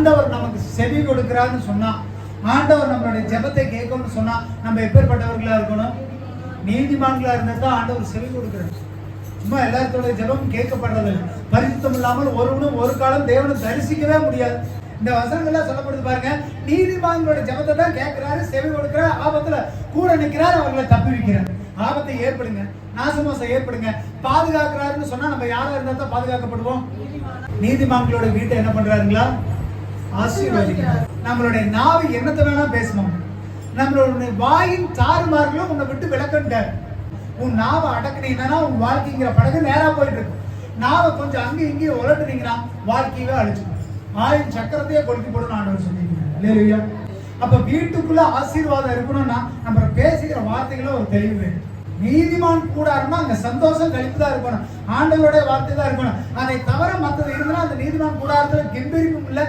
ஆண்டவர் நமக்கு செவி கொடுக்கிறாருன்னு சொன்னா, ஆண்டவர் நம்மளுடைய ஜெபத்தை கேட்கணும்னு சொன்னா, நம்ம எப்பேற்பட்டவர்களா இருக்கணும்? நீதிமான்களா இருந்தா தான் ஆண்டவர் செவி கொடுக்கிறார். சும்மா எல்லாத்தோட ஜெபம் கேட்கப்படுறது பரிசுத்தம் இல்லாமல் ஒருவனும் ஒரு காலம் தேவனை தரிசிக்கவே முடியாது. இந்த வசனங்கள்லாம் சொல்லப்படுது பாருங்க. நீதிமான்களோட ஜெபத்தை தான் கேட்கிறாரு, செவி கொடுக்கிறார், ஆபத்துல கூட நிற்கிறார், அவர்களை தப்பி வைக்கிறார். ஆபத்தை ஏற்படுங்க, நாசமோசம் ஏற்படுங்க, பாதுகாக்கிறாருன்னு சொன்னா நம்ம யாரா இருந்தா தான் பாதுகாக்கப்படுவோம்? நீதிமான்களோட வீட்டை என்ன பண்றாருங்களா? ஆசீர்வதிக்கிறார். நம்மளுடைய நாவு என்னத்தை வேணா பேசுவோம். நம்மளுடைய வாயின் தாறுமார்களும் உன்னை விட்டு விளக்கிட்டார். உன் நாவை அடக்குனீங்கன்னா உன் வாழ்க்கைங்கிற படகு நேரா போயிட்டு இருக்கும். நாவை கொஞ்சம் அங்கேயும் இங்கேயும் உலட்டுனீங்கன்னா வாழ்க்கையவே அழிச்சுக்கும். ஆயின் சக்கரத்தையே கொளுத்தி போடணும் ஆண்டவர் சொல்லியிருக்காங்க. அப்ப வீட்டுக்குள்ள ஆசீர்வாதம் இருக்கணும்னா நம்ம பேசுகிற வார்த்தைகளை ஒரு தெளிவு வேணும். நீதிமான் கூடாருன்னா அங்க சந்தோஷம் கழிப்பு தான் இருக்கணும், ஆண்டவருடைய வார்த்தை தான் இருக்கணும். அதை தவிர மற்றது இருந்தா அந்த நீதிமான் கூடாரத்துல கெம்பீரிப்பும் இல்லை,